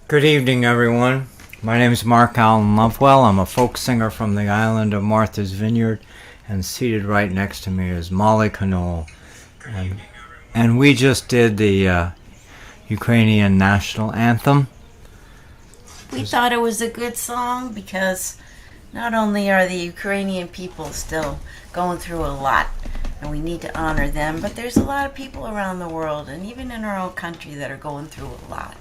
Good evening, everyone. My name is Mark Allen Lovewell. I'm a folk singer from the island of Martha's Vineyard, and seated right next to me is Molly Conole. And we just did the Ukrainian national anthem. We thought it was a good song because not only are the Ukrainian people still going through a lot, and we need to honor them, but there's a lot of people around the world, and even in our own country, that are going through a lot.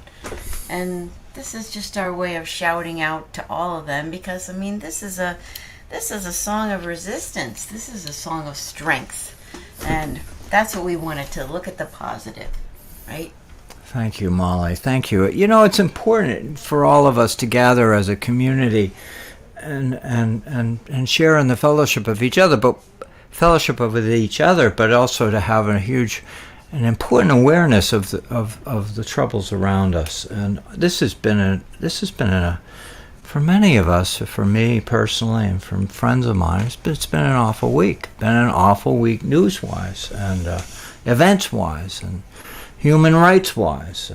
And this is just our way of shouting out to all of them, because I mean, this is a song of resistance. This is a song of strength, and that's what we wanted to look at the positive, right? Thank you, Molly. Thank you. You know, it's important for all of us to gather as a community and share in the fellowship of each other, but also to have an important awareness of the troubles around us. And this has been a for many of us, for me personally and from friends of mine, it's been an awful week. Been an awful week news-wise and events-wise and human rights-wise.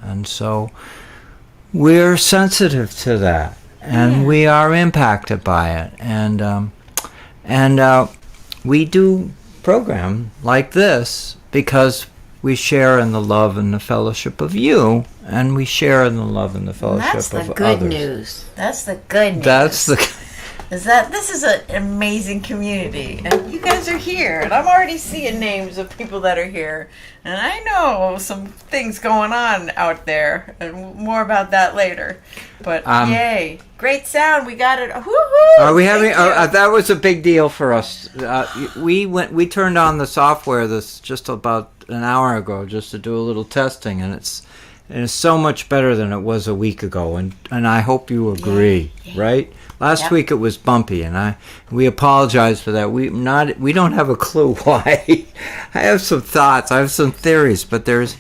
And so we're sensitive to that. And we are impacted by it. And we do program like this because we share in the love and the fellowship of you, and we share in the love and the fellowship of others. That's the good news. That's the good news. That's the... This is an amazing community, and you guys are here, and I'm already seeing names of people that are here, and I know some things going on out there, and more about that later. But yay, great sound, we got it. Woohoo! Are we having? That was a big deal for us. We turned on the software this just about an hour ago just to do a little testing, and it's so much better than it was a week ago, and I hope you agree, right? Last week it was bumpy, and we apologize for that. We don't have a clue why. I have some thoughts, I have some theories, but that's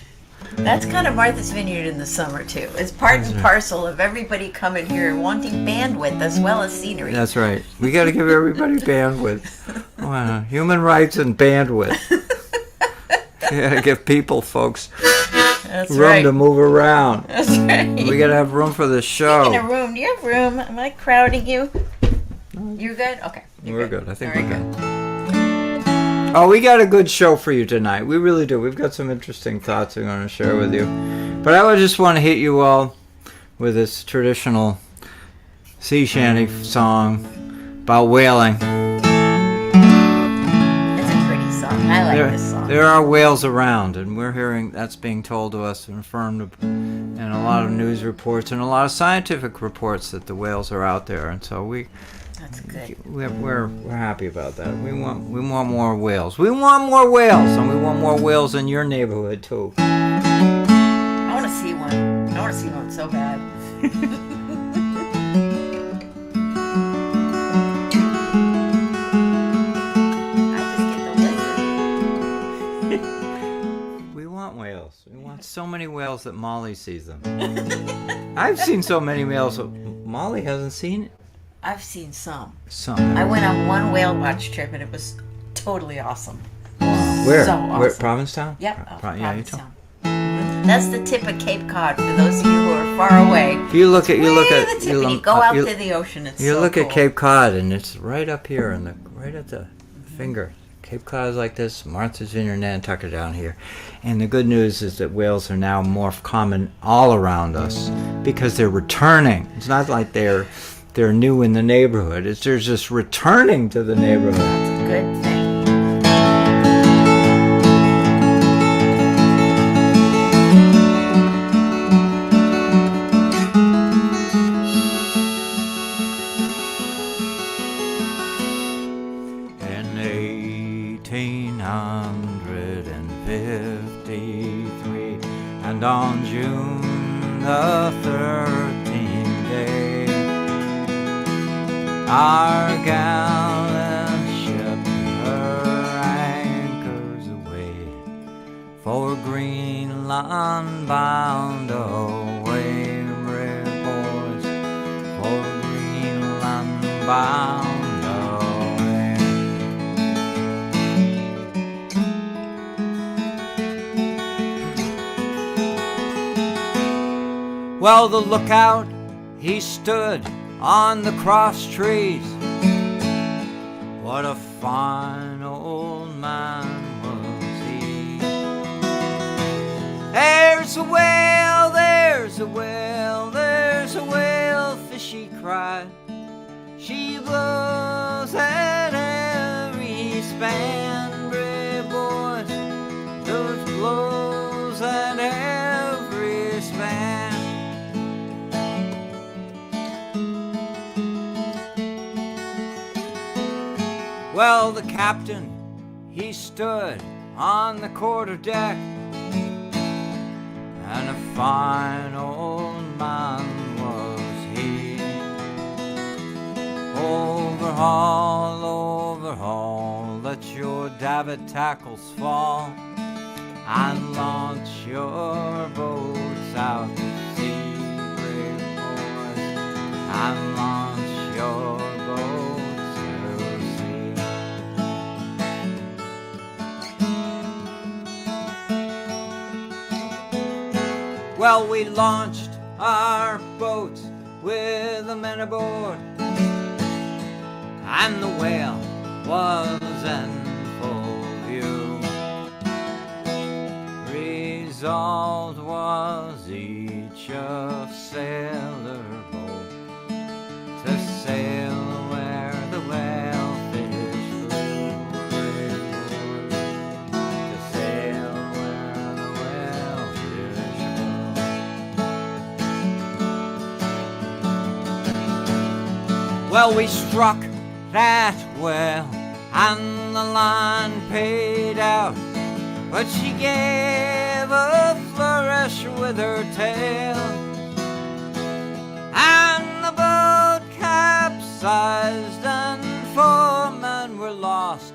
kind of Martha's Vineyard in the summer too. It's part and parcel of everybody coming here and wanting bandwidth as well as scenery. That's right. We got to give everybody bandwidth. Wow. Human rights and bandwidth. We got to give people, folks. That's room right. to move around. That's right. We gotta have room for the show. Speaking of room, do you have room? Am I crowding you? You're good? Okay. We're good. I think we're good. Oh, we got a good show for you tonight. We really do. We've got some interesting thoughts we're going to share with you. But I would just want to hit you all with this traditional sea shanty song about whaling. I like this song. There are whales around, and we're hearing that's being told to us and affirmed in a lot of news reports and a lot of scientific reports that the whales are out there, and so that's good. We're happy about that. We want more whales. We want more whales, and we want more whales in your neighborhood too. I want to see one. I want to see one so bad. So many whales that Molly sees them. I've seen so many whales that Molly hasn't seen. I've seen some. Some. I went on one whale watch trip and it was totally awesome. Where? So awesome. Where? Provincetown? Yep. Provincetown. That's the tip of Cape Cod for those of you who are far away. You look at and you go out to the ocean. It's you so look cool. at Cape Cod and it's right up here right at the finger. Cape Cod is like this, Martha's Vineyard, Nantucket down here. And the good news is that whales are now more common all around us because they're returning. It's not like they're new in the neighborhood. They're just returning to the neighborhood. That's a good thing. In 1853, and on June the 13th day, our gallant ship her anchors away, for Greenland bound away, brave boys, for Greenland bound. Well, the lookout, he stood on the cross trees. What a fine old man was he. There's a whale, there's a whale, there's a whale, fishy cried. She blows at every span, brave boys, those blows at every span. Well, the captain, he stood on the quarterdeck, and a fine old man was he. Overhaul, overhaul, let your davit tackles fall, and launch your boats out to sea, brave boys. and launch your boats to sea. Well, we launched our boats with the men aboard, and the whale was in full view. Resolved was each a sailor bold to sail where the whale fish flew. To sail where the whale fish flew. Well, we struck that whale and the line paid out, but she gave a flourish with her tail, and the boat capsized and 4 men were lost.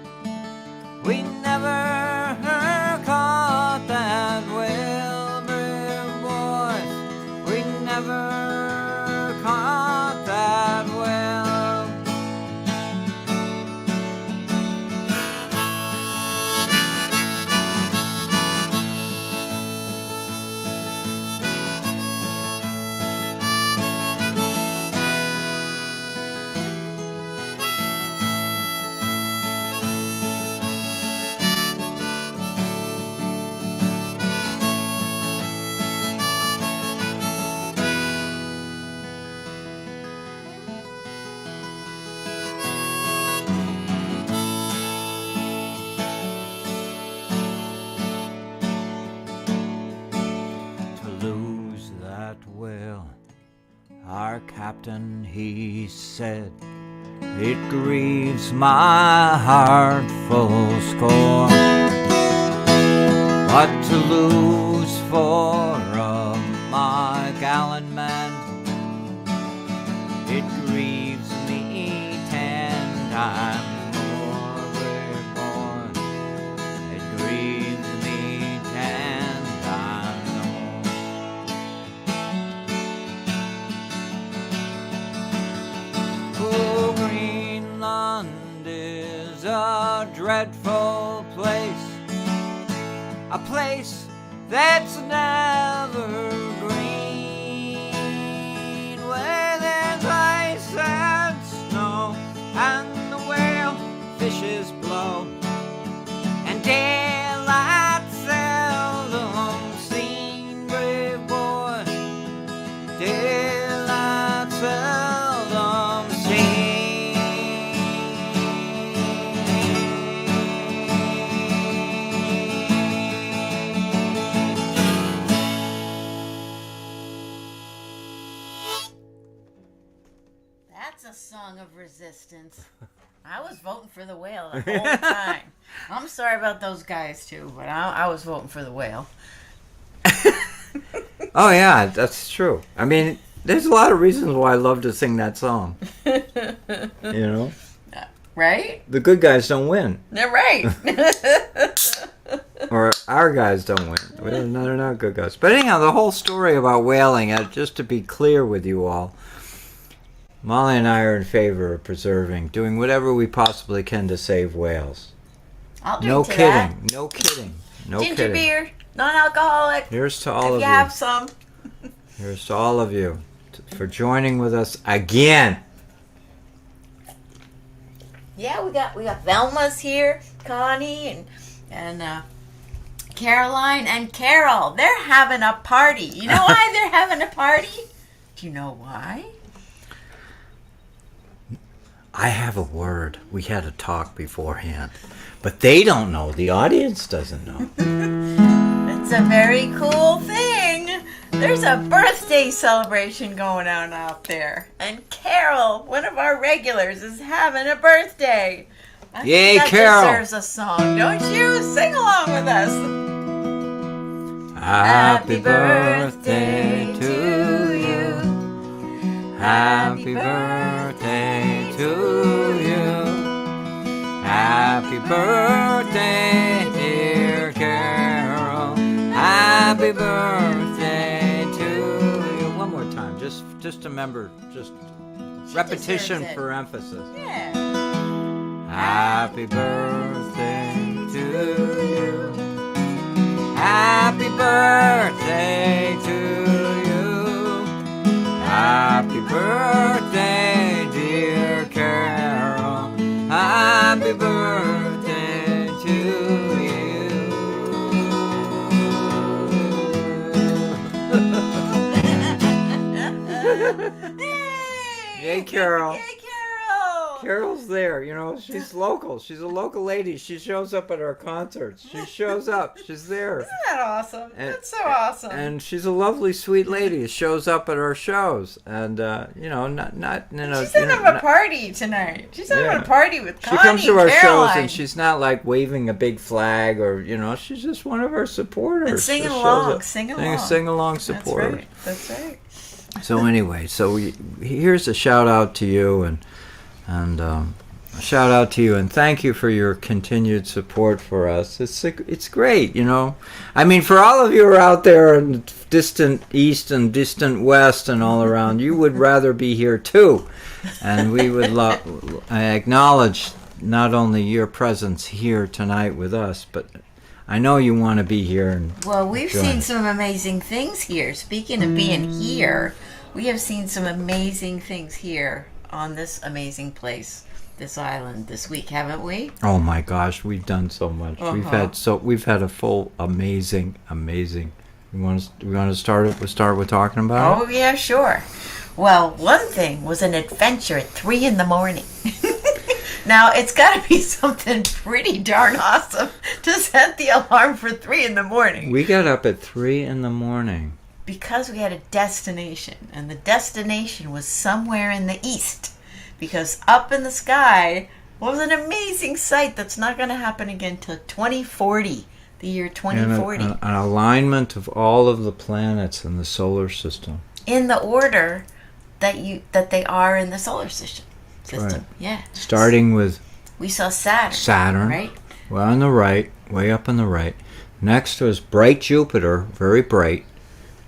We never caught that whale, brave boys. We never caught that whale. Our captain, he said, it grieves my heart full score, but to lose 4 of my gallant men, it grieves me 10 times more, brave boy. It grieves me 10 times more. Oh, Greenland is a dreadful place, a place that's never green, where there's ice and snow, and the whale fishes blow, and daylight seldom seen, brave boy, daylight seldom seen. That's a song of resistance. I was voting for the whale the whole time. I'm sorry about those guys too, but I was voting for the whale. Oh yeah, that's true. I mean, there's a lot of reasons why I love to sing that song. You know? Right? The good guys don't win. They're right. Or our guys don't win. They're not good guys. But anyhow, the whole story about whaling, just to be clear with you all, Molly and I are in favor of doing whatever we possibly can to save whales. I'll drink No to kidding. that. No kidding. No Ginger kidding. beer, non-alcoholic. Here's to all If of you you. have some. Here's to all of you for joining with us again. Yeah, we got Velma's here, Connie and Caroline and Carol. They're having a party. You know why they're having a party? Do you know why? I have a word. We had a talk beforehand. But they don't know. The audience doesn't know. It's a very cool thing. There's a birthday celebration going on out there. And Carol, one of our regulars, is having a birthday. I Yay, think that Carol. deserves a song, don't you? Sing along with us. Happy birthday to you. Happy birthday to you. Happy birthday, dear Carol. Happy birthday to you. One more time. Just remember, just Repetition deserves it. for emphasis. Yeah. Happy birthday to you. Happy birthday to you. Happy birthday, dear Carol. Happy birthday to you. Yay, Carol. Yay, Carol. Carol's there, she's local. She's a local lady. She shows up at our concerts. She shows up. She's there. Isn't that awesome? That's so awesome. And she's a lovely, sweet lady. Shows up at our shows. And, She's having a party tonight. She's having a party with Connie. She comes to our Caroline. shows and she's not like waving a big flag or, she's just one of our supporters. And singing Just along. shows up. Sing Sing-along supporters. That's right. So anyway, here's a shout out to you and a shout out to you and thank you for your continued support for us. It's great, I mean, for all of you who are out there in the distant east and distant west and all around, you would rather be here too, and we would acknowledge not only your presence here tonight with us, but I know you want to be here. Well, we've seen some amazing things here. Speaking of being here, we have seen some amazing things here on this amazing place, this island, this week, haven't we? Oh my gosh, we've done so much. We've had a full amazing. We want to start with talking about it? Oh yeah, sure. Well, one thing was an adventure at 3 a.m. Now, it's got to be something pretty darn awesome to set the alarm for 3 a.m. We got up at 3 a.m. because we had a destination, and the destination was somewhere in the east, because up in the sky was an amazing sight that's not going to happen again till 2040, the year 2040. An alignment of all of the planets in the solar system. In the order that they are in the solar system. Right. Yeah. Starting with we saw Saturn, right? Well, on the right, way up on the right. Next was bright Jupiter, very bright.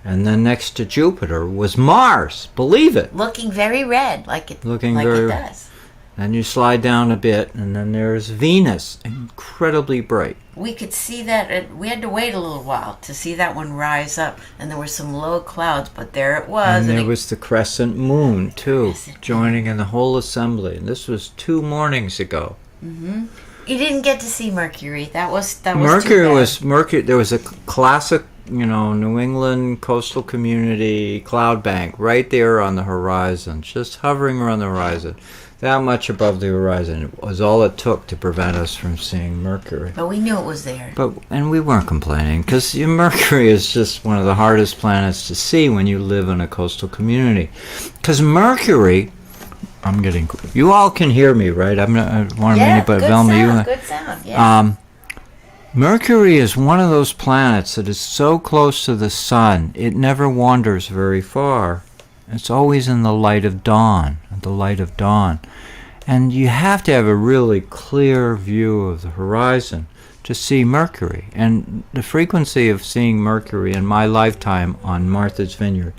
And then next to Jupiter was Mars, believe it. Looking very red, like it does. Then you slide down a bit, and then there's Venus, incredibly bright. We could see that. We had to wait a little while to see that one rise up, and there were some low clouds, but there it was. And there was the crescent moon, too, joining in the whole assembly. And this was 2 mornings ago. Mm-hmm. You didn't get to see Mercury. That was Mercury. There was a classic, New England coastal community cloud bank right there on the horizon, just hovering around the horizon. That much above the horizon. It was all it took to prevent us from seeing Mercury. But we knew it was there. And we weren't complaining, because Mercury is just one of the hardest planets to see when you live in a coastal community. Because Mercury, you all can hear me, right? I want to meet, but Velma, good sound. Yeah. Mercury is one of those planets that is so close to the sun, it never wanders very far. It's always in the light of dawn, And you have to have a really clear view of the horizon to see Mercury. And the frequency of seeing Mercury in my lifetime on Martha's Vineyard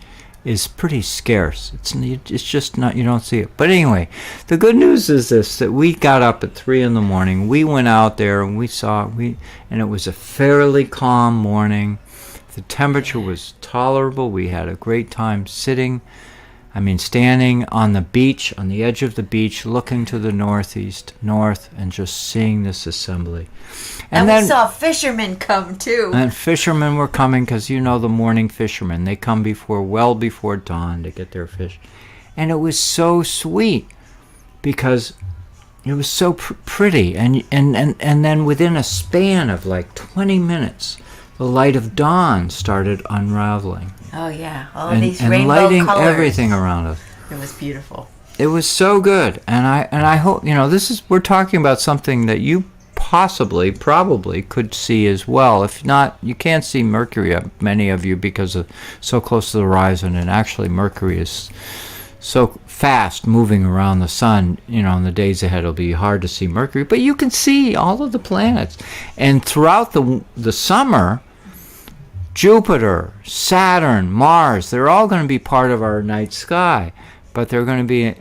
is pretty scarce. It's just not, you don't see it. But anyway, the good news is this, that we got up at 3 a.m. We went out there and and it was a fairly calm morning. The temperature was tolerable. We had a great time standing on the beach, on the edge of the beach, looking to the north, and just seeing this assembly. And then we saw fishermen come too. And fishermen were coming, because the morning fishermen. They come well before dawn to get their fish. And it was so sweet, because it was so pretty. And then within a span of like 20 minutes, the light of dawn started unraveling. Oh yeah, all these rainbow and lighting colors. Everything around us. It was beautiful. It was so good, and I hope we're talking about something that you probably could see as well. If not, you can't see Mercury, many of you, because of so close to the horizon, and actually Mercury is so fast moving around the sun, in the days ahead it'll be hard to see Mercury, but you can see all of the planets. And throughout the summer, Jupiter, Saturn, Mars, they're all going to be part of our night sky. but they're going to be,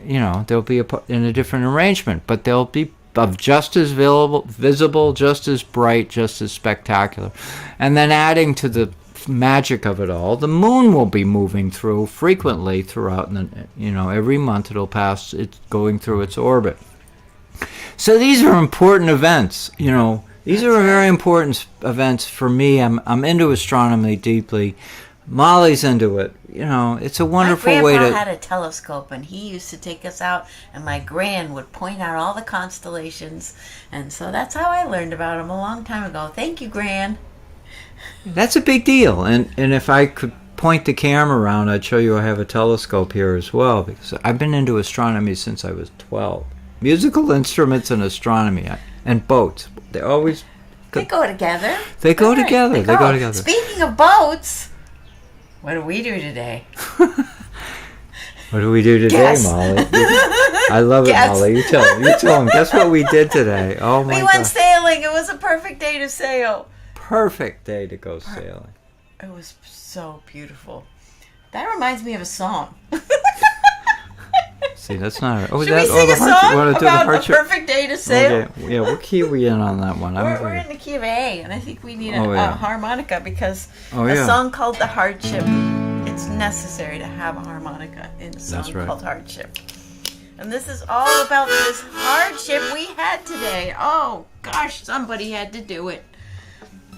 they'll be in a different arrangement, but they'll be of just as visible, just as bright, just as spectacular. And then adding to the magic of it all, the moon will be moving through frequently throughout, every month it'll pass, it's going through its orbit. So these are important events, These are very important events for me. I'm into astronomy deeply. Molly's into it. It's a wonderful way to... My grandpa had a telescope, and he used to take us out, and my gran would point out all the constellations. And so that's how I learned about them a long time ago. Thank you, Gran. That's a big deal. And if I could point the camera around, I'd show you I have a telescope here as well, because I've been into astronomy since I was 12. Musical instruments and astronomy and boats. They go together. They go together. Speaking of boats, what do we do today? What do we do today, Guess. Molly? I love it, Molly. You tell them. Guess what we did today? Oh, my God. We went sailing. It was a perfect day to sail. Perfect day to go sailing. It was so beautiful. That reminds me of a song. See, that's not... Should we sing a song about a perfect day to sail? Okay. Yeah, what key are we in on that one? We're in the key of A, and I think we need a harmonica because a song called The Hardship, it's necessary to have a harmonica in a song called Hardship. And this is all about this hardship we had today. Oh, gosh, somebody had to do it.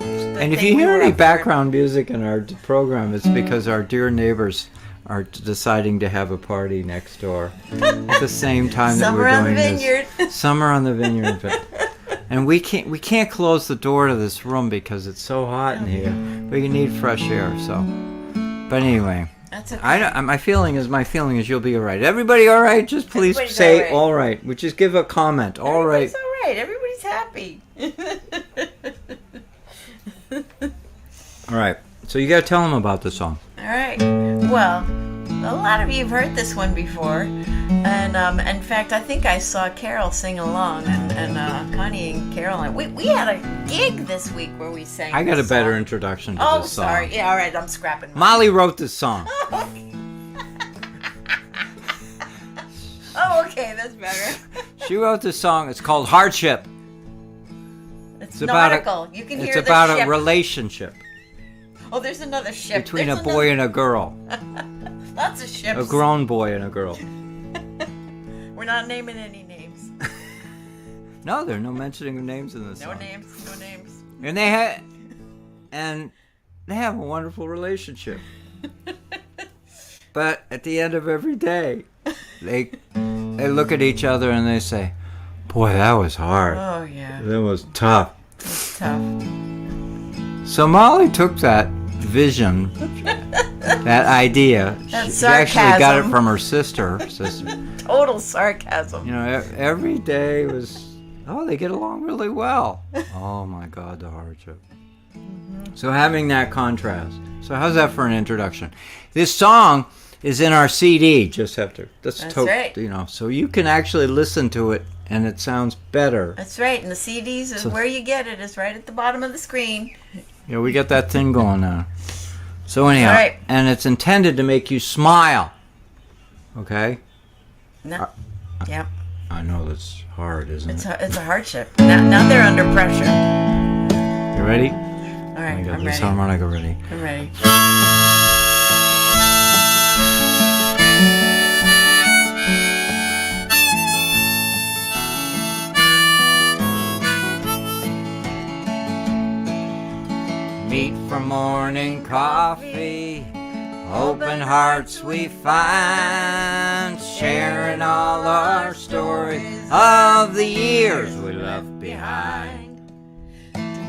And if you hear any background music in our program, it's because our dear neighbors are deciding to have a party next door at the same time that we're doing this. Summer on the Vineyard. And we can't close the door to this room because it's so hot in here. We need fresh air. So, but anyway, that's okay. My feeling is you'll be all right. Everybody, all right? Just please say all right. We just give a comment. All right. Everybody's all right. Everybody's happy. All right. So you got to tell them about the song. All right. Well, a lot of you have heard this one before, and in fact, I think I saw Carol sing along, and Connie and Caroline. We had a gig this week where we sang. I got a better introduction to this song. Oh, sorry. Yeah, all right. I'm scrapping. Molly wrote this song. Oh, okay. That's better. She wrote this song. It's called Hardship. It's nautical. You can hear the It's about ship. a relationship. Oh, there's another ship. Between a boy and a girl. Lots of ships. A grown boy and a girl. We're not naming any names. No, there's no mentioning of names in this No song. names. And they have a wonderful relationship. But at the end of every day, they look at each other and they say, "Boy, that was hard. Oh yeah. That was tough." It's tough. So Molly took that vision, that idea. She actually got it from her sister. Total sarcasm. Every day was, they get along really well. Oh my God, the hardship. Mm-hmm. So having that contrast. So how's that for an introduction? This song is in our CD. Just have to. That's right. So you can actually listen to it, and it sounds better. That's right. And the CDs is where you get it. It's right at the bottom of the screen. Yeah, we got that thing going now. So anyhow, and it's intended to make you smile. Okay? No. Yeah. I know that's hard, isn't it? It's a hardship. Now they're under pressure. You ready? All right, I'm ready. Harmonica ready. I'm ready. Meet for morning coffee, open hearts we find, sharing all our stories of the years we left behind.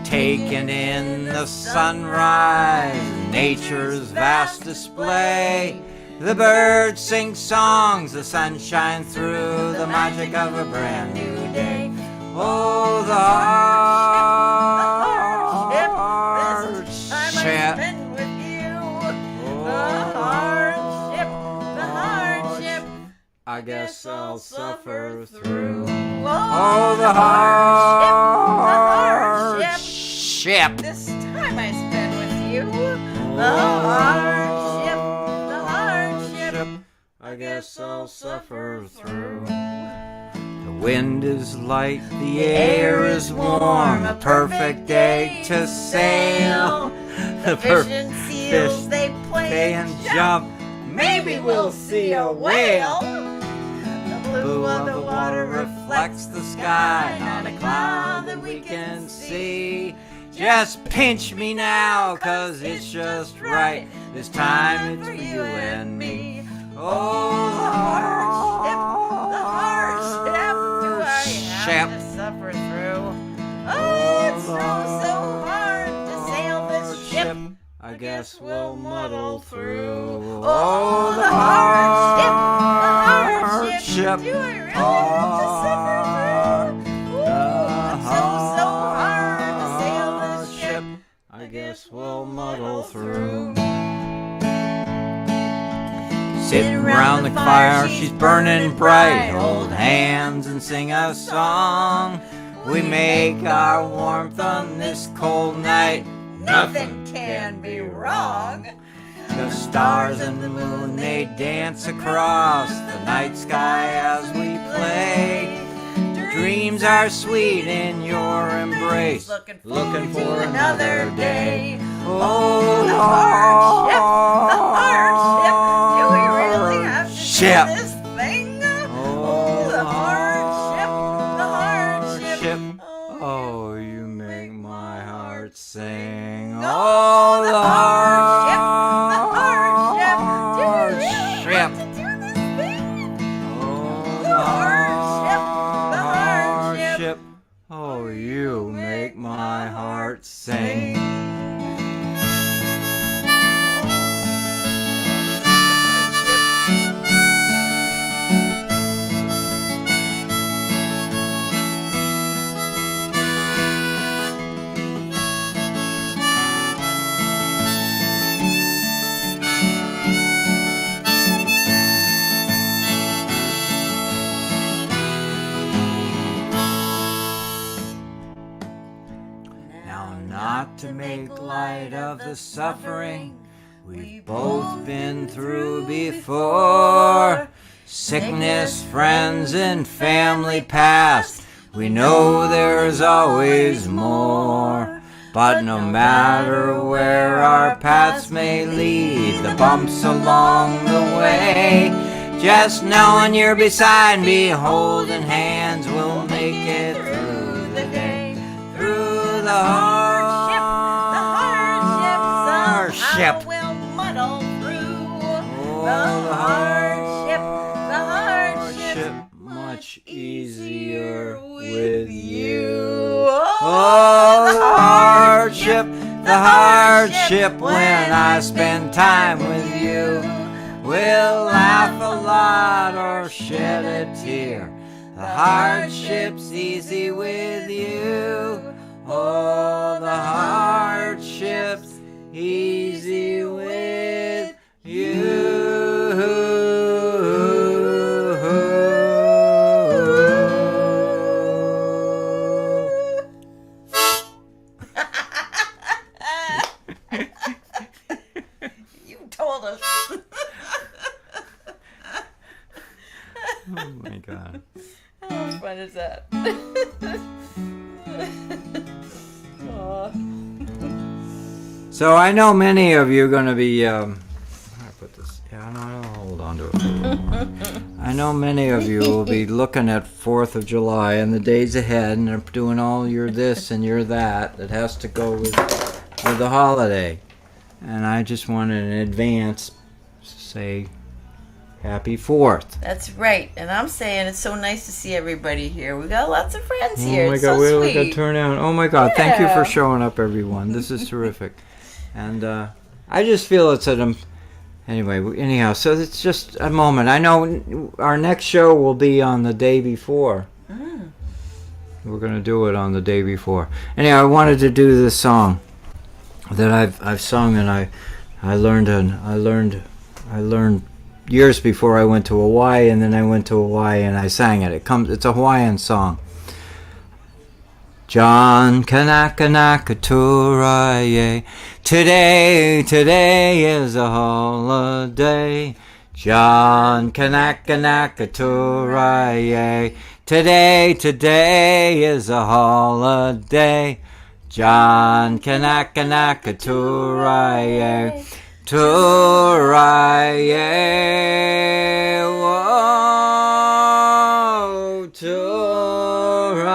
Taking in the sunrise, nature's vast display, the birds sing songs, the sun shines through, the magic of a brand new day. Oh, the Spend with you. The hardship. I guess I'll suffer through. The hardship. This time I spend with you. The hardship. I guess I'll suffer through. The wind is light, the air is warm, a perfect day to sail. The fish and seals, they play and jump. Maybe we'll see a whale. The blue of the water reflects the sky, not a cloud that we can see. Just pinch me now, 'cause it's just right. This time it's for you and me. Oh, the hardship, do I have to suffer through? Oh, it's so hard to sail this ship. I guess we'll muddle through. Oh, the hardship, do I really have to suffer through? Oh, it's so hard to sail this ship. I guess we'll muddle through. Sitting around the fire, she's burning bright. Hold hands and sing a song. We make our warmth on this cold night. Nothing can be wrong. The stars and the moon, they dance across the night sky as we play. Dreams are sweet in your embrace. Looking for another day. Oh, the hardship. Do we really have to do this thing? Oh, the hardship. Oh, you make my heart sing. Oh, the hardship. Do we really have to do this thing? Oh, the hardship. Oh, you make my heart sing. Not to make light of the suffering we've both been through before. Sickness, friends, and family past, we know there's always more. But no matter where our paths may lead, the bumps along the way, just knowing you're beside me, holding hands, we'll make it through the day. Through the hardship, we'll muddle through. The hardship, much easier with you. Oh, the hardship when I spend time with you. We'll laugh a lot or shed a tear. The hardship's easy with you. Oh, the hardship's easy with you. You told us. Oh my God. How much fun is that? So I know many of you are going to be, how do I put this? Yeah, no, hold on to it for a little more. I know many of you will be looking at 4th of July and the days ahead, and they're doing all your this and your that has to go with the holiday. And I just wanted in advance to say happy 4th. That's right. And I'm saying it's so nice to see everybody here. We got lots of friends here. Oh my It's God, so we sweet. got turnout. Oh my God, thank you Yeah. for showing up, everyone. This is terrific. And I just feel it's at anyway, anyhow, so it's just a moment. I know our next show will be on the day before. We're going to do it on the day before. Anyhow, I wanted to do this song that I've sung, and I learned years before I went to Hawaii, and then I went to Hawaii and I sang it. It's a Hawaiian song. John Kanaka Nakaturaye. Today is a holiday. John Kanaka-naka-turaye. Today is a holiday. John Kanaka-naka-turaye. Turaye. Whoa, turaye.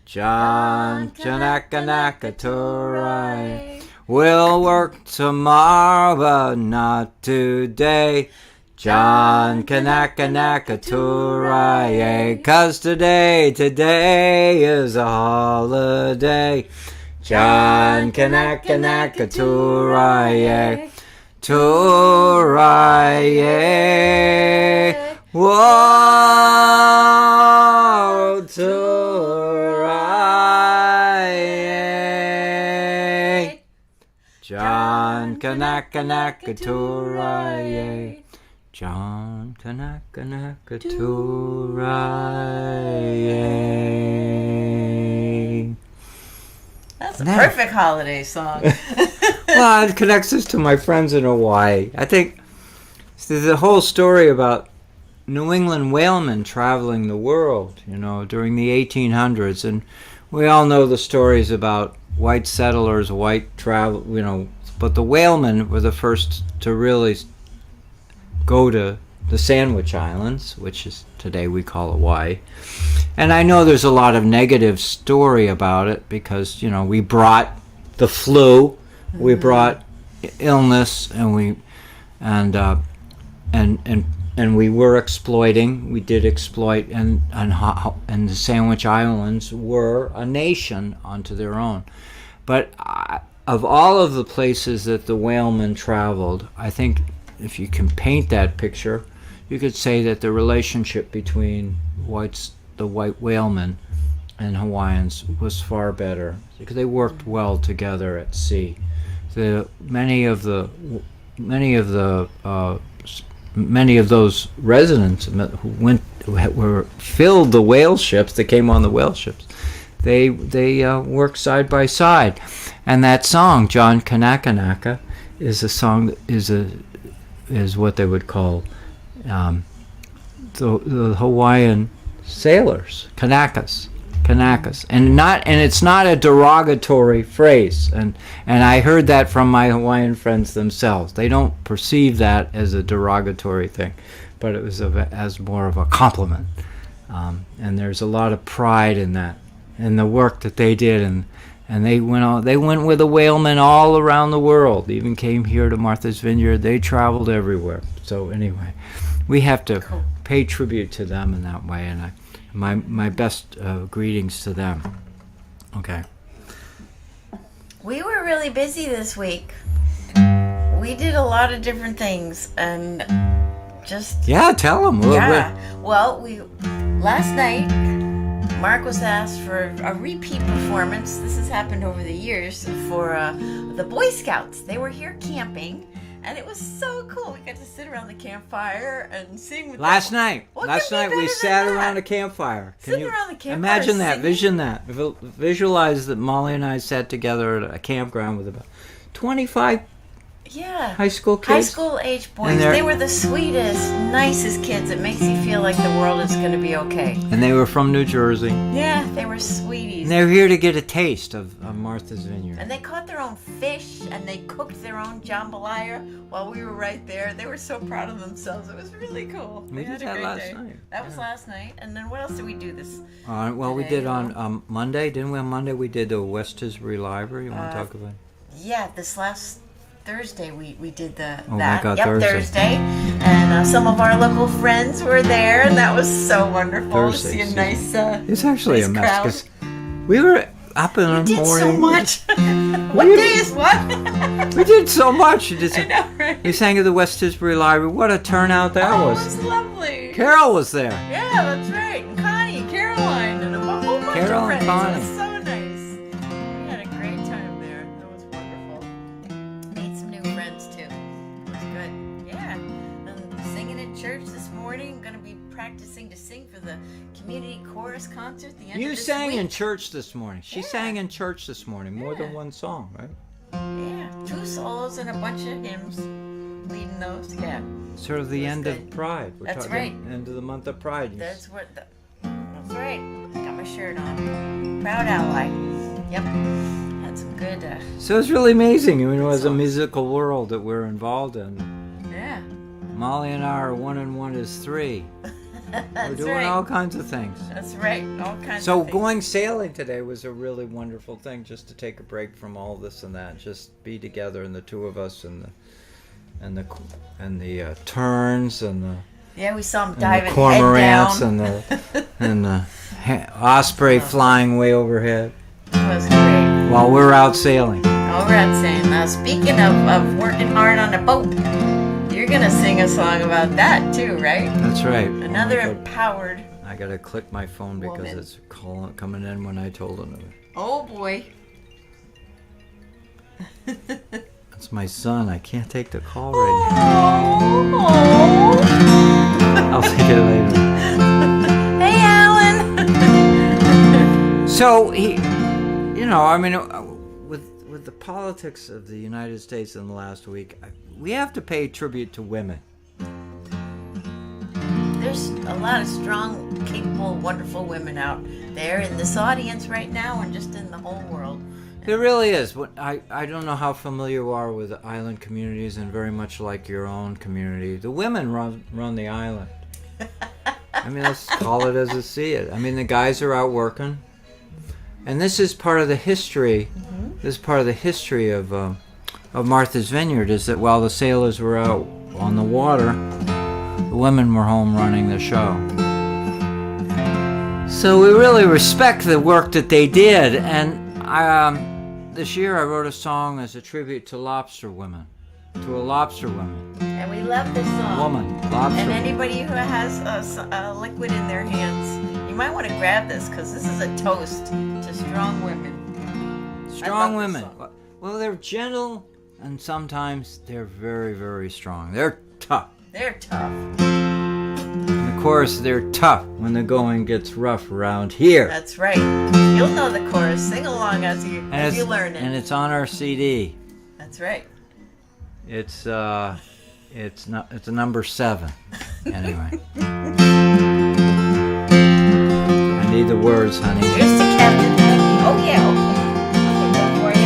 John Kanaka-naka-turaye. We'll work tomorrow, but not today. John Kanaka-naka-turaye. 'Cause today is a holiday. John Kanaka-naka-turaye. Turaye. Whoa, turaye. John Kanaka-naka-turaye. John Kanaka-naka-turaye. That's a perfect holiday song. Well, it connects us to my friends in Hawaii. I think there's a whole story about New England whalemen traveling the world, during the 1800s. And we all know the stories about white settlers, white travel, but the whalemen were the first to really go to the Sandwich Islands, which is today we call Hawaii. And I know there's a lot of negative story about it because, we brought the flu, we brought illness, and we were exploiting. We did exploit, and the Sandwich Islands were a nation unto their own. But of all of the places that the whalemen traveled, I think if you can paint that picture, you could say that the relationship between the white whalemen and Hawaiians was far better because they worked well together at sea. Many of those residents who filled the whale ships that came on the whale ships. They worked side by side, and that song John Kanaka is a song that is what they would call the Hawaiian sailors, Kanakas, and it's not a derogatory phrase, and I heard that from my Hawaiian friends themselves. They don't perceive that as a derogatory thing, but it was as more of a compliment, and there's a lot of pride in that, in the work that they did, and they went with the whalemen all around the world, even came here to Martha's Vineyard. They traveled everywhere. So anyway, we have to pay tribute to them in that way, and my best greetings to them. Okay. We were really busy this week. We did a lot of different things, and tell them. Well, last night Mark was asked for a repeat performance. This has happened over the years for the Boy Scouts. They were here camping, and it was so cool. We got to sit around the campfire and sing with Last them. night we sat around a campfire. Sitting around the campfire. Imagine that, singing. vision that. Visualize that Molly and I sat together at a campground with about 25 high school kids. High school age boys. They were the sweetest, nicest kids. It makes you feel like the world is going to be okay. And they were from New Jersey. Yeah, they were sweeties. And they were here to get a taste of Martha's Vineyard. And they caught their own fish, and they cooked their own jambalaya while we were right there. They were so proud of themselves. It was really cool. We did that last night. That was last night. And then what else did we do this we did on Monday. Didn't we on Monday? We did the West Tisbury Library. You want to talk about it? Yeah, this last Thursday we did that. Thursday. And some of our local friends were there, and that was so wonderful to see a nice it's actually nice a mess crowd. because we were up in the did morning. so much. What day is what? We did so much. I know, right? We sang at the West Tisbury Library. What a turnout that was. It was lovely. Carol was there. Yeah, that's right. And Connie, and Caroline, and a whole bunch Carol of and friends. Connie. It was so nice. We had a great time there. That was wonderful. Made some new friends too. It was good. Yeah. And singing at church this morning. Going to be practicing to sing for the community chorus concert the end of You this sang week. in church this morning. She sang in church this morning. More than one song, right? Yeah, 2 solos and a bunch of hymns leading those. Yeah. Sort of the end good. of Pride. We're That's talking right. end of the month of Pride. That's right. Got my shirt on. Proud ally. Yep. Had some good. So it's really amazing. I mean, it was a songs. musical world that we're involved in. Yeah. Molly and I are 1 and 1 is 3. That's We're doing right. all kinds of things. That's right. All kinds So of things. going sailing today was a really wonderful thing, just to take a break from all this and that, just be together, and the two of us, and the terns, and the Yeah, we saw him and diving the cormorants, head down. and the osprey flying way overhead It was great. while we're out sailing. All right, saying now, speaking of working hard on a boat, you're gonna sing a song about that too, right? That's right. Another Oh my God. empowered. I gotta click my phone because woman. it's coming in when I told him to. Oh boy. It's my son. I can't take the call right now. Oh. I'll take it later. Hey, Alan. So I mean, with the politics of the United States in the last week, we have to pay tribute to women. There's a lot of strong, capable, wonderful women out there in this audience right now, and just in the whole world. There really is. I don't know how familiar you are with the island communities, and very much like your own community, the women run the island. I mean, let's call it as we see it. I mean, the guys are out working, and this is part of the history. Mm-hmm. This is part of the history of Martha's Vineyard, is that while the sailors were out on the water, the women were home running the show. So we really respect the work that they did, and this year I wrote a song as a tribute to lobster women, to a lobster woman. And we love this song. Woman, lobster. And anybody who has a liquid in their hands, you might want to grab this, because this is a toast to strong women. Strong I love women. this song. Well, they're gentle, and sometimes they're very, very strong. They're tough. They're tough. And of course, they're tough when the going gets rough around here. That's right. You'll know the chorus. Sing along as you learn it. And it's on our CD. That's right. It's a number 7. Anyway. I need the words, honey. Here's to Captain Maggie. Oh, yeah, okay. I'll get that for you.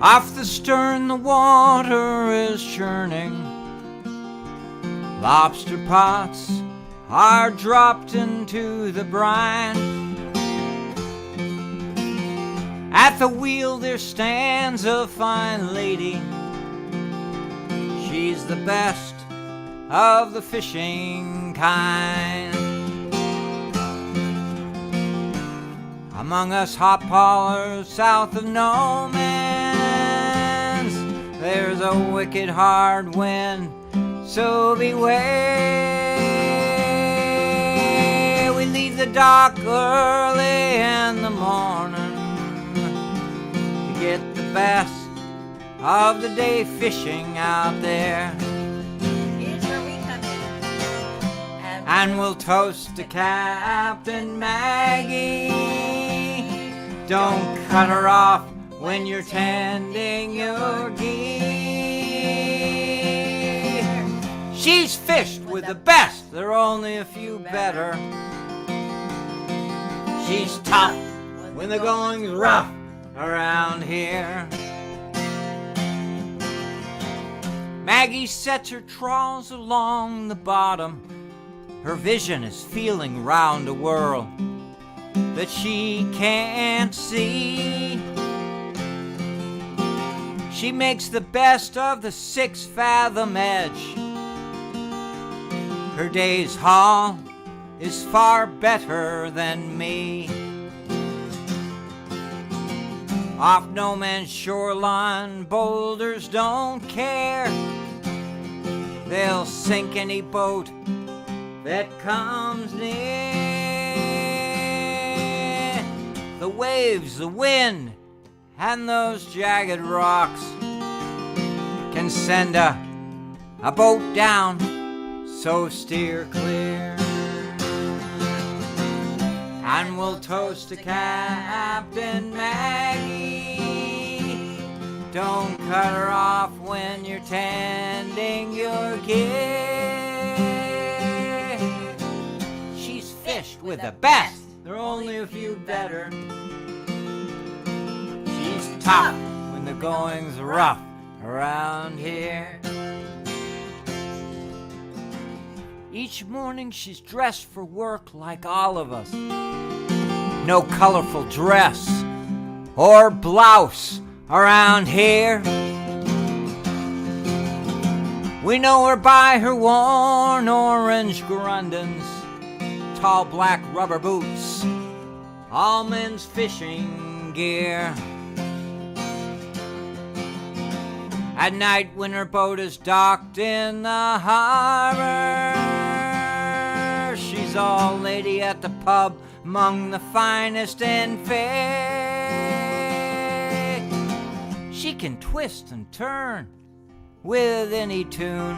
Off the stern the water is churning. Lobster pots are dropped into the brine. At the wheel there stands a fine lady. She's the best of the fishing kind. Among us hop haulers south of No Man's, there's a wicked hard wind, so beware. We leave the dock early in the morning to get the best of the day fishing out there. Here's where we come in. And we'll toast to Captain Maggie. Don't cut her off when you're tending your gear. She's fished with the best, there are only a few better. She's tough when the going's rough around here. Maggie sets her trawls along the bottom. Her vision is feeling round a world that she can't see. She makes the best of the 6-fathom edge. Her day's haul is far better than me. Off No Man's shoreline, boulders don't care. They'll sink any boat that comes near. The waves, the wind and those jagged rocks can send a boat down, so steer clear. And we'll toast to Captain Maggie. Don't cut her off when you're tending your gear. She's fished with the best, there are only a few better. She's tough when the going's rough around here. Each morning she's dressed for work like all of us. No colorful dress or blouse around here. We know her by her worn orange grundens, tall black rubber boots, all men's fishing gear. At night when her boat is docked in the harbor, she's all lady at the pub among the finest and fair. She can twist and turn with any tune.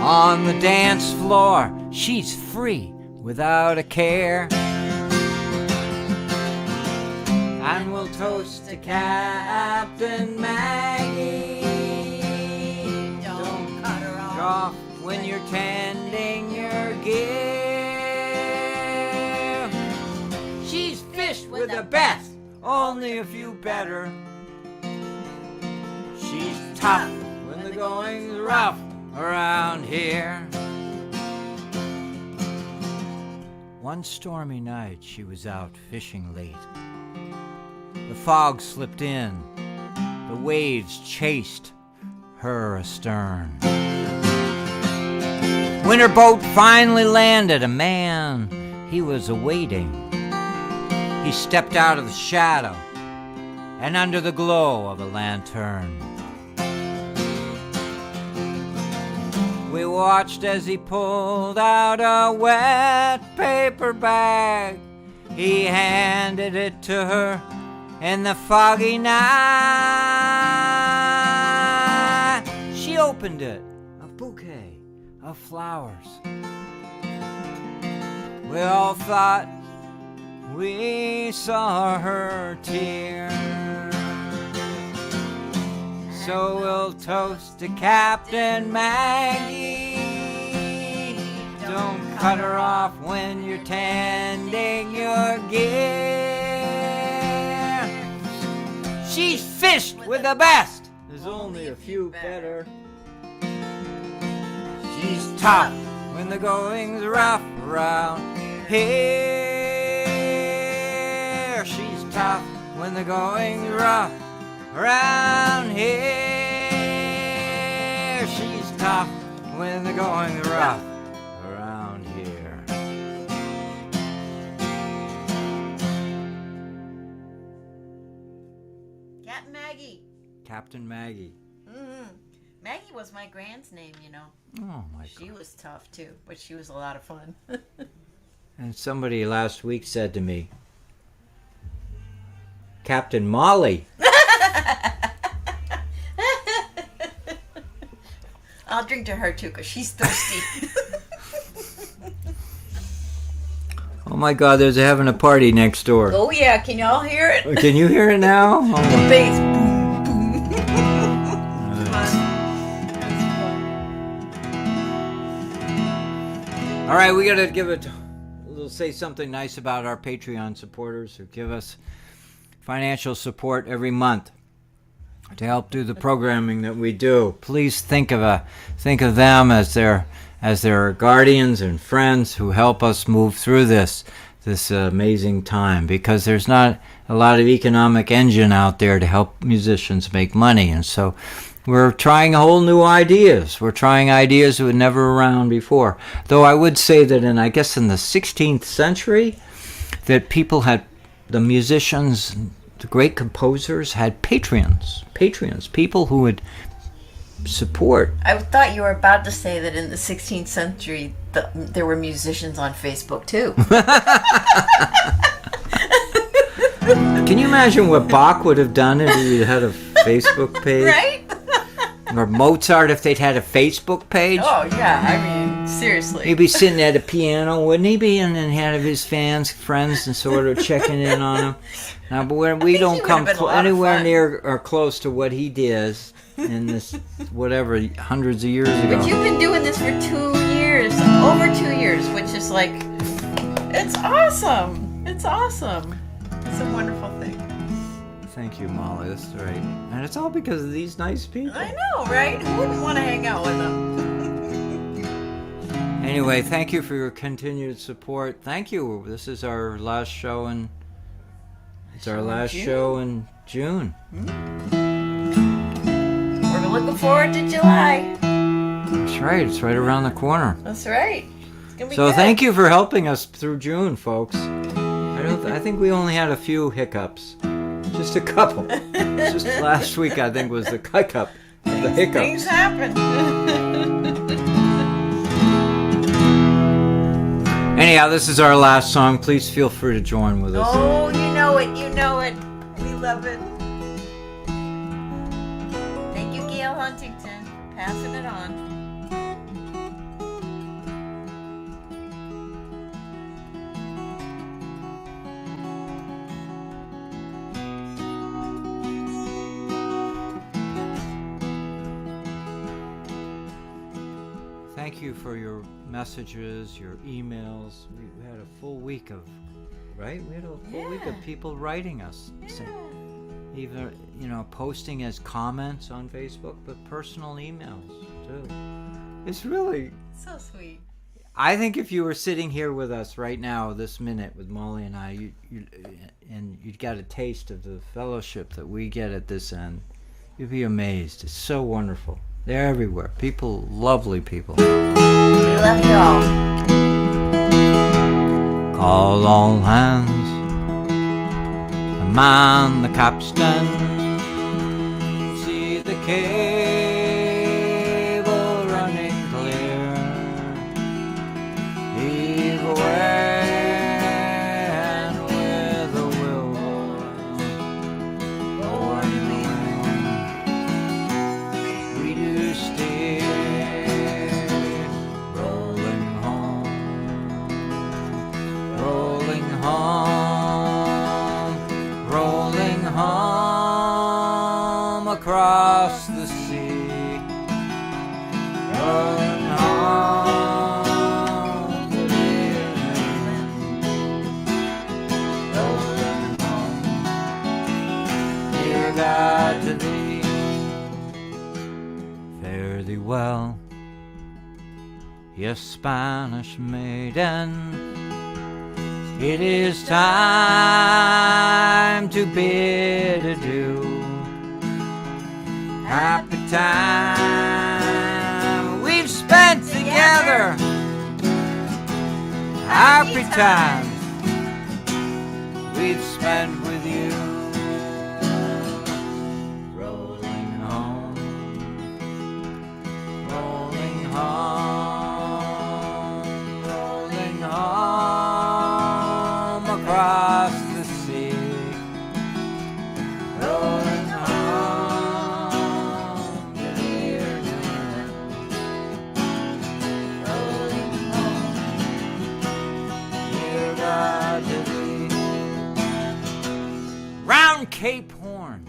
On the dance floor, she's free without a care. And we'll toast to Captain Maggie. Don't cut her off when you're tending your gear. She's fished with the best, only a few better. She's tough when the going's rough around here. One stormy night she was out fishing late. The fog slipped in, the waves chased her astern. When her boat finally landed, a man he was awaiting. He stepped out of the shadow and under the glow of a lantern. We watched as he pulled out a wet paper bag. He handed it to her in the foggy night. She opened it, a bouquet of flowers. We all thought we saw her tear. So we'll toast to Captain Maggie. Don't cut her off when you're tending your gear. She's fished with the best, there's only a few better. She's tough when the going's rough around here. She's tough when the going's rough around here. She's tough when the going's rough around here. Captain Maggie. Captain Maggie. Mm-hmm. Maggie was my grand's name, you know. Oh my God. She was tough too, but she was a lot of fun. And somebody last week said to me, Captain Molly. I'll drink to her too, because she's thirsty. Oh my God, there's having a party next door. Oh yeah, can y'all hear it? Can you hear it now? The Oh. bass. Boom, boom. All right, we got to give it. We'll say something nice about our Patreon supporters who give us financial support every month to help do the programming that we do. Please think of them as their guardians and friends who help us move through this amazing time, because there's not a lot of economic engine out there to help musicians make money, and so we're trying whole new ideas. We're trying ideas that were never around before. Though I would say that in the 16th century, that the musicians, the great composers had patrons, people who would support. I thought you were about to say that in the 16th century there were musicians on Facebook too. Can you imagine what Bach would have done if he had a Facebook page? Right? Or Mozart if they'd had a Facebook page? Oh, yeah. I mean, seriously. He'd be sitting at a piano, wouldn't he be? And then had his friends, and sort of checking in on him. Now, but we don't come anywhere near or close to what he did in this, whatever, hundreds of years ago. But you've been doing this for 2 years, over 2 years, which is like, it's awesome. It's awesome. It's a wonderful thing. Thank you, Molly. That's right. And it's all because of these nice people. I know, right? Who wouldn't want to hang out with them? Anyway, thank you for your continued support. Thank you. This is our last show in... It's our last show in June. We're looking forward to July. That's right. It's right around the corner. That's right. It's gonna be So good. thank you for helping us through June, folks. I think we only had a few hiccups. Just a couple. Just last week, I think, was the hiccup. The hiccups. Things happen. Anyhow, this is our last song. Please feel free to join with us. Oh, you know it. You know it. We love it. Thank you, Gail Huntington, for passing it on. Thank you for your messages, your emails. We had a full week of, right? We had a full week of people writing us. Even, posting as comments on Facebook, but personal emails, too. It's really... So sweet. I think if you were sitting here with us right now, this minute, with Molly and I, and you'd got a taste of the fellowship that we get at this end, you'd be amazed. It's so wonderful. They're everywhere. People, lovely people. We love you all. Call all hands, man the capstan, see the cable running clear, heave away and with a will going we do steer, rolling home, rolling home, rolling home across the sea, rolling home, rolling home, dear God to thee, fare thee well, yes, Spanish maiden. It is time to bid adieu. Happy time we've spent together. Happy times we've spent with you. Rolling home, rolling home, rolling home across the sea, rolling home to dear New England, rolling home, dear God to thee. Round Cape Horn,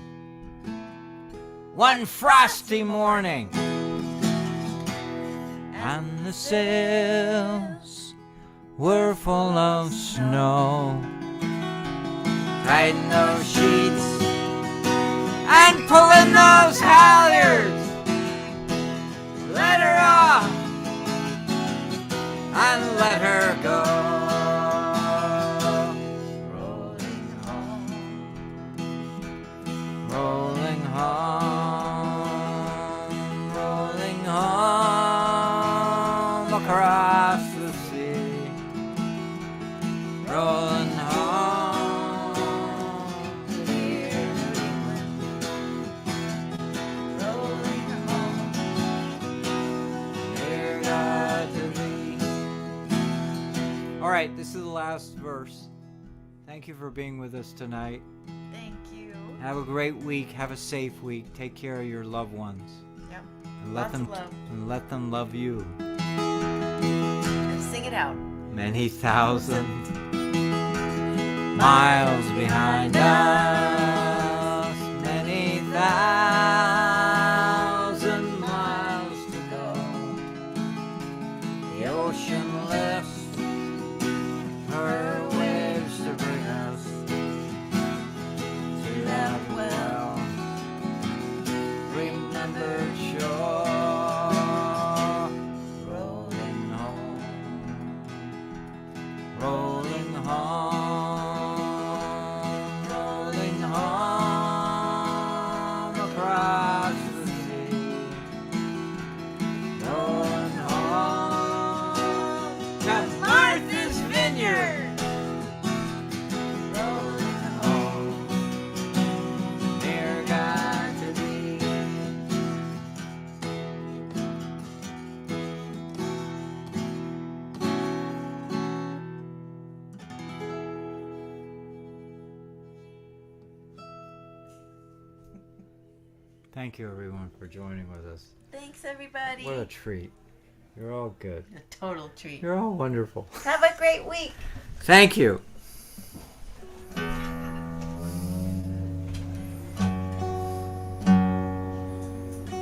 one frosty morning, and the sails were full of snow. Tighten those sheets and pulling those halyards. Let her off and let her go. Rolling home, rolling home, rolling home across the sea, rolling home to dear New England, rolling home, dear God to thee. All right, this is the last verse. Thank Thank you for being with us tonight. Thank you. Have a great week. Have a safe week. Take care of your loved ones. Yep. And Lots of love. And let them love you. And sing it out. Many thousand miles behind us. Many thousand miles to go. The ocean lifts her waves to bring us to that well remembered shore, rolling home, rolling home, rolling home across the sea, rolling home to Martha's Vineyard. Rolling home, near God to thee. Thank you, everyone, for joining with us. Thanks, everybody. What a treat. You're all good. A total treat. You're all wonderful. Have a great week. Thank you.